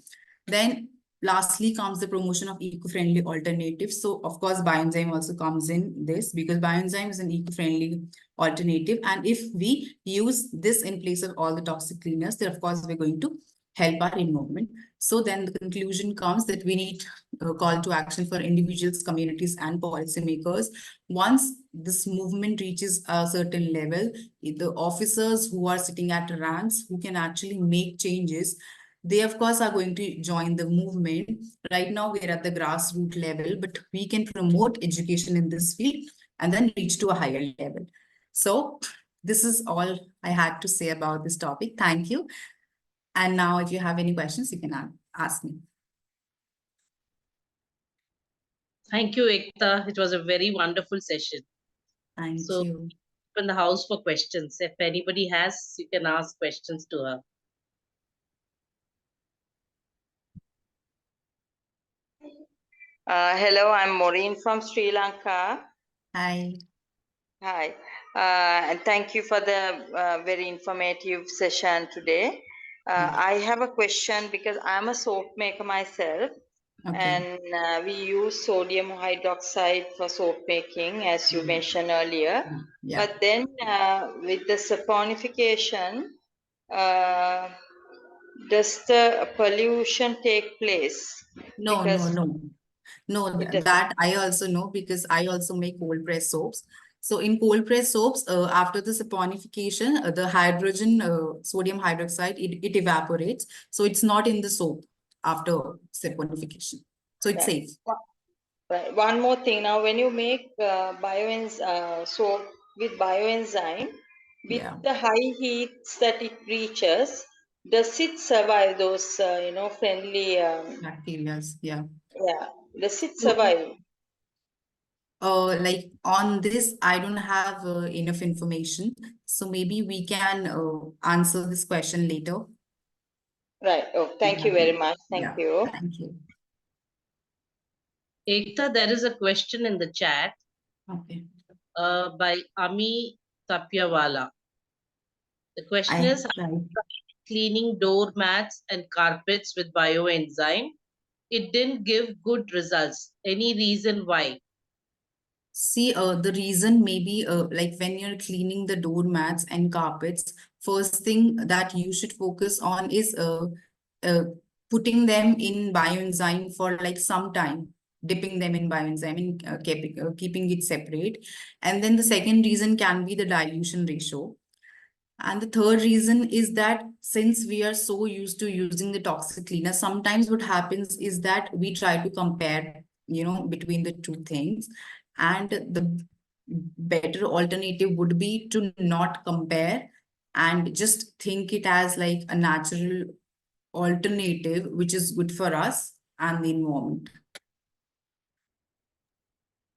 Then lastly comes the promotion of eco-friendly alternatives. So of course, bioenzyme also comes in this, because bioenzyme is an eco-friendly alternative. And if we use this in place of all the toxic cleaners, then of course we're going to help our environment. So then the conclusion comes that we need a call to action for individuals, communities, and policymakers. Once this movement reaches a certain level, the officers who are sitting at ranks, who can actually make changes, they of course are going to join the movement. Right now we're at the grassroots level, but we can promote education in this field and then reach to a higher level. So this is all I had to say about this topic. Thank you. And now if you have any questions, you can ask me. Thank you, Ekta. It was a very wonderful session. Thank So you. open the house for questions. If anybody has, you can ask questions to her. Hello, I'm Maureen from Sri Lanka. Hi. Hi, and thank you for the very informative session today. I have a question because I'm a soap maker myself, Okay. and we use sodium hydroxide for soap making, as you mentioned earlier. Yeah. But then with the saponification, uh, does the pollution take place? No, Because no, it doesn't. that I also know because I also make cold press soaps. So in cold press soaps, after the saponification, the hydrogen, sodium hydroxide, it evaporates. So it's not in the soap after saponification. So it's safe. Right. One more thing. Now, when you make soap with bioenzyme, with Yeah. the high heats that it reaches, does it survive those, friendly? Bacterias. Yeah. Yeah. Does it So, survive? like on this, I don't have enough information. So maybe we can answer this question later. Right. Oh, thank you very much. Thank Yeah. you. Thank you. Ekta, there is a question in the chat Okay. by Ami Tapyawala. The question I is, tried. cleaning doormats and carpets with bioenzyme. It didn't give good results. Any reason why? See, the reason maybe like when you're cleaning the doormats and carpets, first thing that you should focus on is uh, putting them in bioenzyme for like some time, dipping them in bioenzyme and keeping it separate. And then the second reason can be the dilution ratio. And the third reason is that since we are so used to using the toxic cleaner, sometimes what happens is that we try to compare, between the two things. And the better alternative would be to not compare and just think it as like a natural alternative, which is good for us and the environment.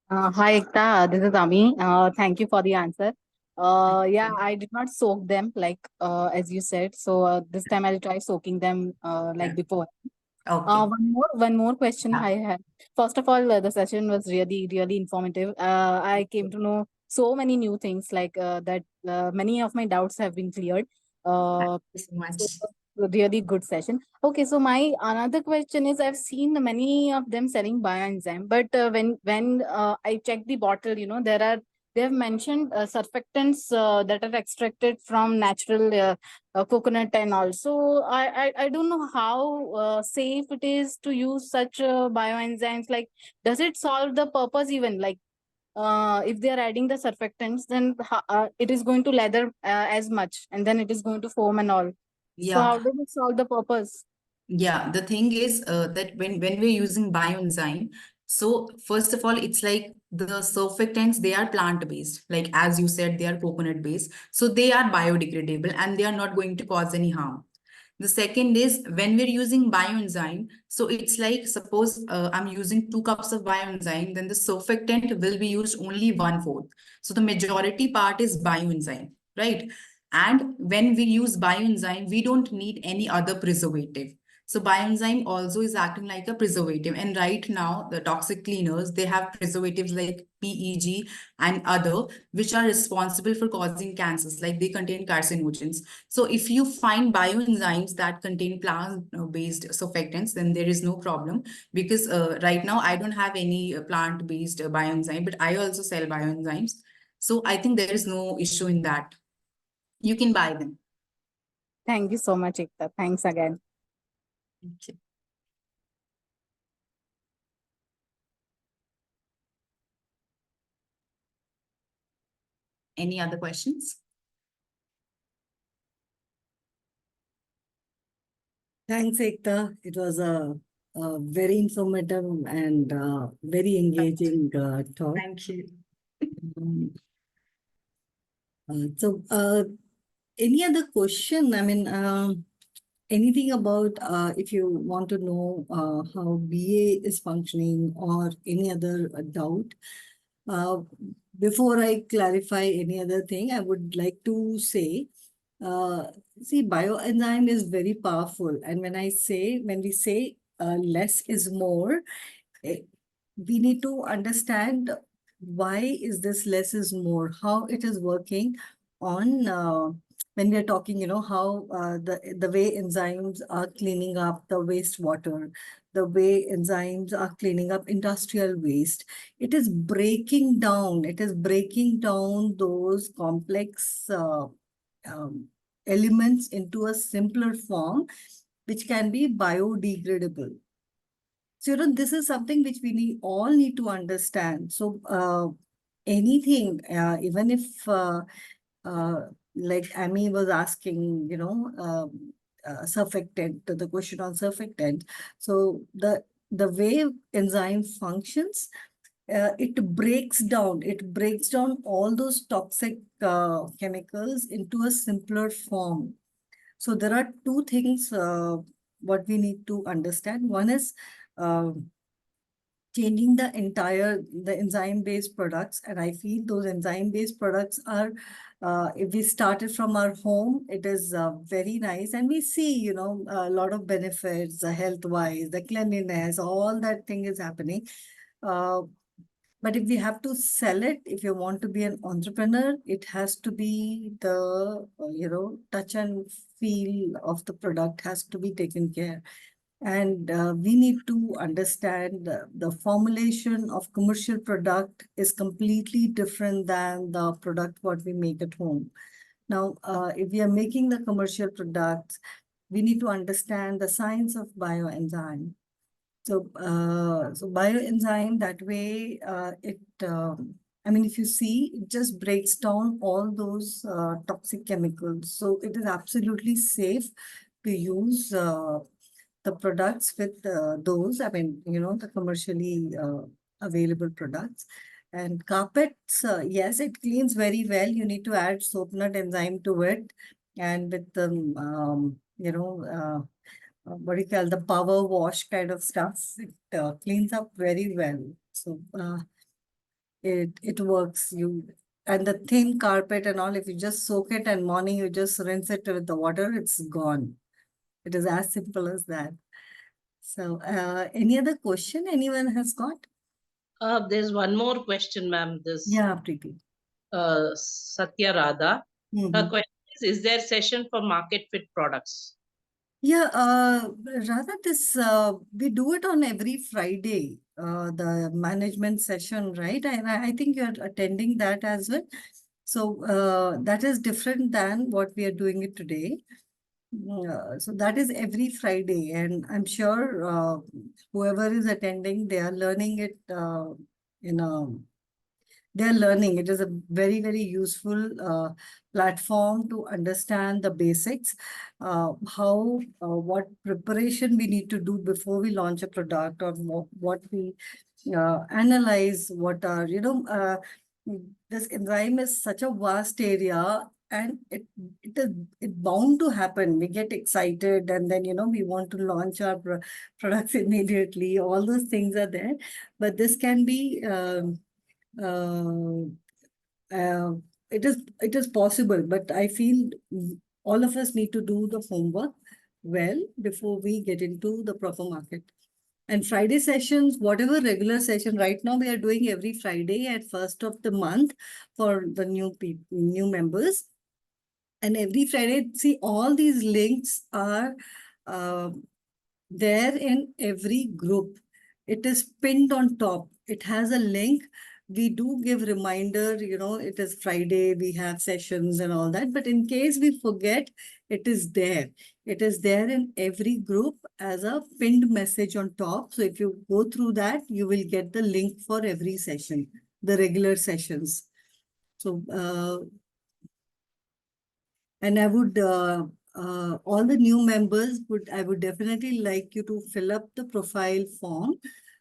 Hi, Ekta. This is Ami. Thank you for the answer. Yeah, I did not soak them like as you said. So this time I'll try soaking them like before. Okay. One more question Yeah. I had. First of all, the session was really, really informative. I came to know so many new things like that. Many of my doubts have been cleared. Thank Uh, you so much. so really good session. Okay, so my another question is I've seen many of them selling bioenzyme, but when I check the bottle, they have mentioned surfactants that are extracted from natural coconut and also I don't know how safe it is to use such bioenzymes. Like, does it solve the purpose even? Like, if they are adding the surfactants, then it is going to lather as much, and then it is going to foam and all. So how Yeah. does it solve the purpose? Yeah, the thing is that when we're using bioenzyme, so first of all, it's like the surfactants, they are plant-based. Like as you said, they are coconut-based. So they are biodegradable and they are not going to cause any harm. The second is when we're using bioenzyme, so it's like suppose I'm using 2 cups of bioenzyme, then the surfactant will be used only 1/4. So the majority part is bioenzyme, right? And when we use bioenzyme, we don't need any other preservative. So bioenzyme also is acting like a preservative. And right now, the toxic cleaners, they have preservatives like PEG and other, which are responsible for causing cancers, like they contain carcinogens. So if you find bioenzymes that contain plant-based surfactants, then there is no problem because right now I don't have any plant-based bioenzyme, but I also sell bioenzymes. So I think there is no issue in that. You can buy them. Thank you so much, Ekta. Thanks again. Thank you. Any other questions? Thanks, Ekta. It was a very informative and very engaging talk. Thank you. Um, Any other question? I mean, anything about if you want to know how BA is functioning or any other doubt? Uh, Before I clarify any other thing, I would like to say, see, bioenzyme is very powerful. And when we say less is more, eh, we need to understand why is this less is more, how it is working on when we are talking, how the way enzymes are cleaning up the wastewater, the way enzymes are cleaning up industrial waste. It is breaking down those complex elements into a simpler form, which can be biodegradable. So, this is something which all need to understand. So, anything, even if, like Amy was asking, surfactant, the question on surfactant. So, the way enzyme functions, it breaks down all those toxic chemicals into a simpler form. So, there are two things what we need to understand. One is changing the enzyme-based products. And I feel those enzyme-based products are, if we started from our home, it is very nice. And we see, a lot of benefits, health-wise, the cleanliness, all that thing is happening. But if we have to sell it, if you want to be an entrepreneur, it has to be the, touch and feel of the product has to be taken care. And we need to understand the formulation of commercial product is completely different than the product what we make at home. Now, if we are making the commercial products, we need to understand the science of bioenzyme. So, bioenzyme, that way, I mean, if you see, it just breaks down all those toxic chemicals. So it is absolutely safe to use the products with those, I mean, the commercially available products. And carpets, yes, it cleans very well. You need to add soap nut enzyme to it. And with the, what do you call the power wash kind of stuff, it cleans up very well. So it works. And the thin carpet and all, if you just soak it and morning you just rinse it with the water, it's gone. It is as simple as that. So, any other question anyone has got? There's one more question, ma'am. This Yeah, Preeti. Satya Radha. Her question is there session for market fit products? Yeah, rather we do it on every Friday, the management session, right? And I think you're attending that as well. So that is different than what we are doing it today. So that is every Friday, and I'm sure whoever is attending, they are learning it in a they're learning. It is a very, very useful platform to understand the basics, what preparation we need to do before we launch a product, or what we analyze, what are, this enzyme is such a vast area, and it is bound to happen. We get excited, and then, we want to launch our products immediately. All those things are there, but this can be uh, it is possible, but I feel all of us need to do the homework well before we get into the proper market. And Friday sessions, whatever regular session, right now we are doing every Friday at first of the month for the new members. And every Friday, see, all these links are there in every group. It is pinned on top. It has a link. We do give reminder, it is Friday, we have sessions and all that. But in case we forget, it is there. It is there in every group as a pinned message on top. So if you go through that, you will get the link for every session, the regular sessions. So, and I would, all the new members I would definitely like you to fill up the profile form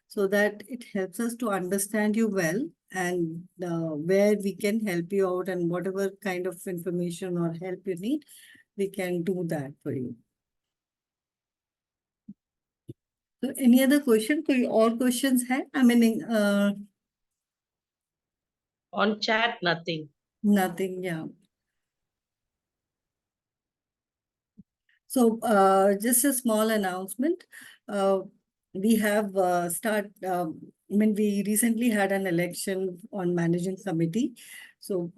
so that it helps us to understand you well, and where we can help you out, and whatever kind of information or help you need, we can do that for you. So any other question? कोई और questions है? I mean, On chat, nothing. nothing, yeah. So just a small announcement. We have we recently had an election on managing committee. So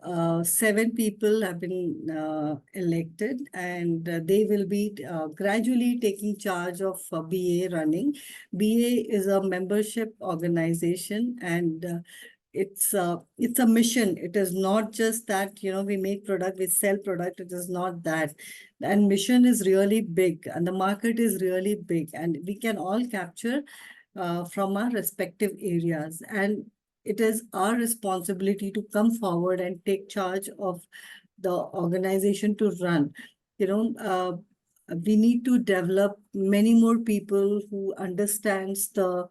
7 people have been elected, and they will be gradually taking charge of BA running. BA is a membership organization, and it's a mission. It is not just that, we make product, we sell product. It is not that. And mission is really big, and the market is really big, and we can all capture from our respective areas. And it is our responsibility to come forward and take charge of the organization to run. We need to develop many more people who understands the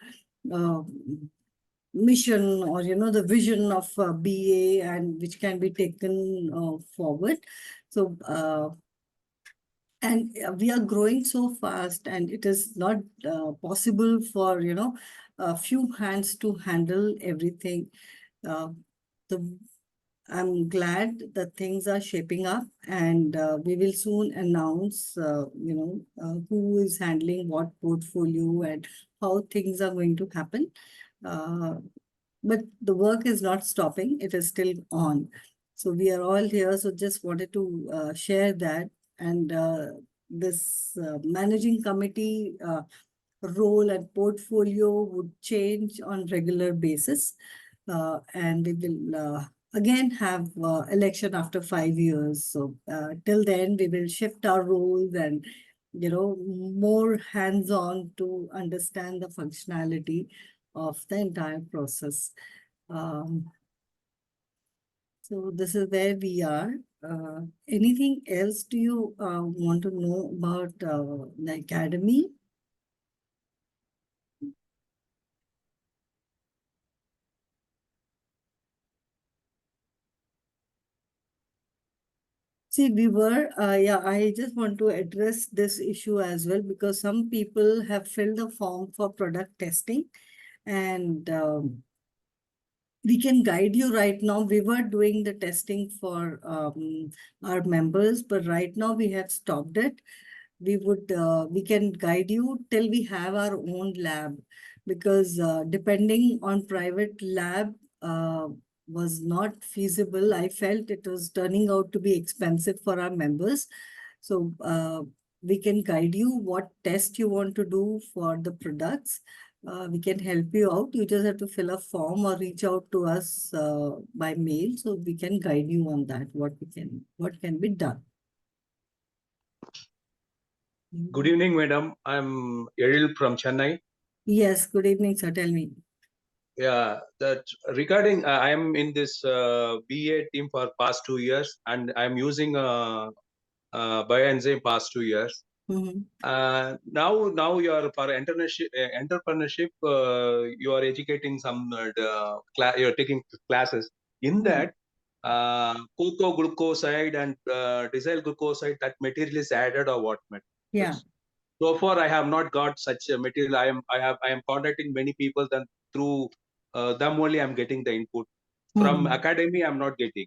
mission, or the vision of BA, and which can be taken forward. So and we are growing so fast, and it is not possible for a few hands to handle everything. The I'm glad that things are shaping up, and we will soon announce who is handling what portfolio and how things are going to happen. But the work is not stopping, it is still on. So we are all here. So just wanted to share that. And this managing committee role and portfolio would change on regular basis. And we will again have election after 5 years. So till then, we will shift our roles and more hands-on to understand the functionality of the entire process. So this is where we are. Anything else do you want to know about the academy? See, I just want to address this issue as well, because some people have filled the form for product testing, and we can guide you right now. We were doing the testing for our members, but right now we have stopped it. We can guide you till we have our own lab, because depending on private lab was not feasible. I felt it was turning out to be expensive for our members. So we can guide you what test you want to do for the products. We can help you out. You just have to fill a form or reach out to us by mail, so we can guide you on that, what can be done. Good evening, madam. I'm Eril from Chennai. Yes, good evening, sir. Tell me. Yeah, that regarding I am in this BA team for past 2 years, and I'm using bioenzyme past 2 years. Now you are for entrepreneurship. You are educating some you're taking classes in that. Cocoa glucoside and disyl glucoside, that material is added or what? Yeah. So far, I have not got such a material. I am contacting many people. Then through them only, I'm getting the input. From academy, I'm not getting.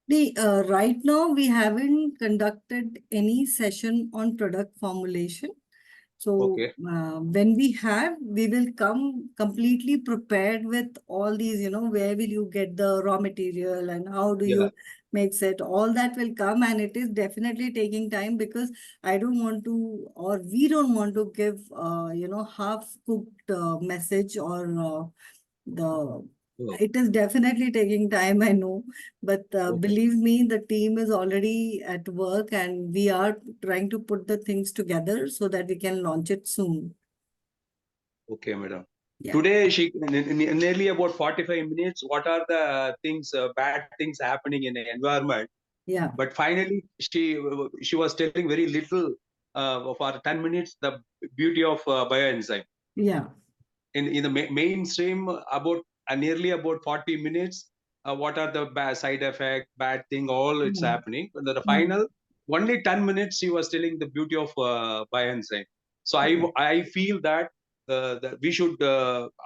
Right now, we haven't conducted any session on product formulation. So when we have, we will come completely prepared with all these, where will you get the raw material and how do you make it? All that will come, and it is definitely taking time, because I don't want to, or we don't want to give, half-cooked message, or it is definitely taking time, I know, but believe me, the team is already at work, and we are trying to put the things together so that we can launch it soon. Okay, madam. Yeah. Today, nearly about 45 minutes. What are the things, bad things happening in the environment? Yeah. But finally, she was telling very little for 10 minutes the beauty of bioenzyme. Yeah. in the mainstream about nearly about 40 minutes. What are the side effect, bad thing, all it's happening. But the final only 10 minutes he was telling the beauty of bioenzyme. So I feel that that we should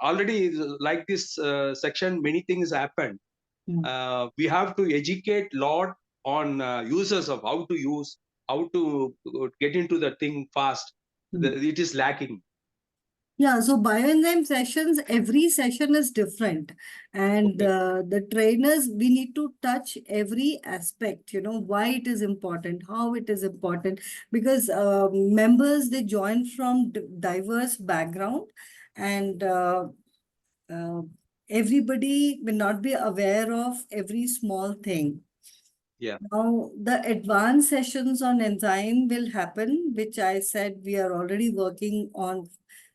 already like this section, many things happened. We have to educate lot on users of how to use, how to get into the thing fast. It is lacking. Yeah, so bioenzyme sessions, every session is different. And the trainers, we need to touch every aspect, why it is important, how it is important, because members, they join from diverse background, and everybody will not be aware of every small thing. Yeah. Now, the advanced sessions on enzyme will happen, which I said we are already working on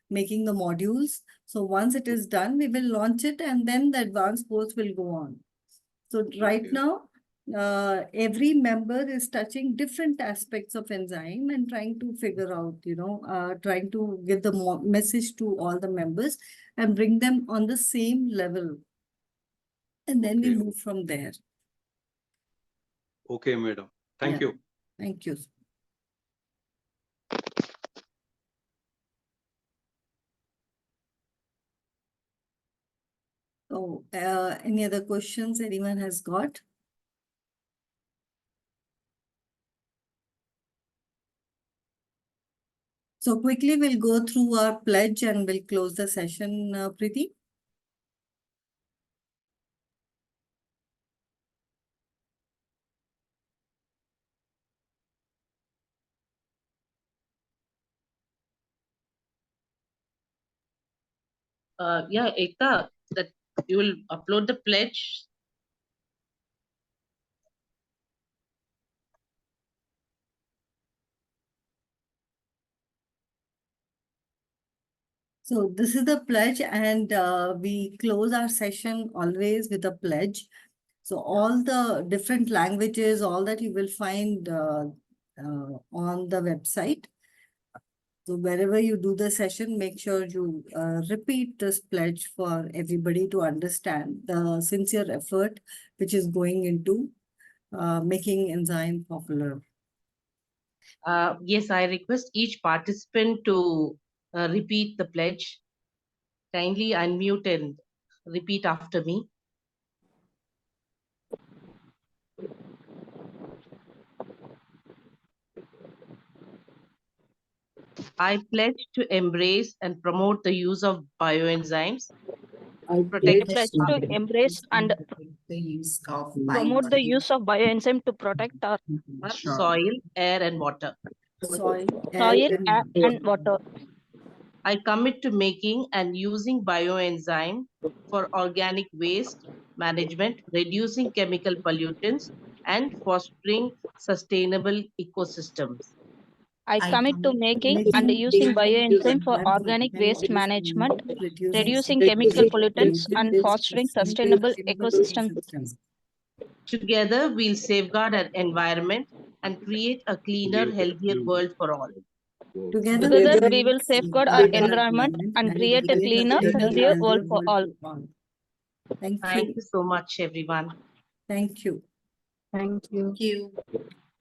making the modules. So once it is done, we will launch it, and then the advanced course will go on. So right now, every member is touching different aspects of enzyme and trying to figure out, trying to give the message to all the members and bring them on the same level. And then we move from there. Okay, madam. Thank you. Thank you. So, any other questions anyone has got? So quickly we'll go through our pledge and we'll close the session, Preeti. Yeah, Ekta, that you will upload the pledge. So this is the pledge, and we close our session always with a pledge. So all the different languages, all that you will find on the website. So wherever you do the session, make sure you repeat this pledge for everybody to understand the sincere effort which is going into making enzyme popular. Yes, I request each participant to repeat the pledge. Kindly unmute and repeat after me. I pledge to embrace and promote the use of bioenzymes. I Protect pledge to embrace and the use of promote the use of bioenzyme to protect our soil, air, and water. Soil, soil, air, and water. I commit to making and using bioenzyme for organic waste management, reducing chemical pollutants, and fostering sustainable ecosystems. I commit to making and using bioenzyme for organic waste management, reducing chemical pollutants, and fostering sustainable ecosystems. Together, we'll safeguard our environment and create a cleaner, healthier world for all. Together, we will safeguard our environment and create a cleaner, healthier world for all. Thank Thank you. you so much, everyone. Thank you. Thank you. Thank you.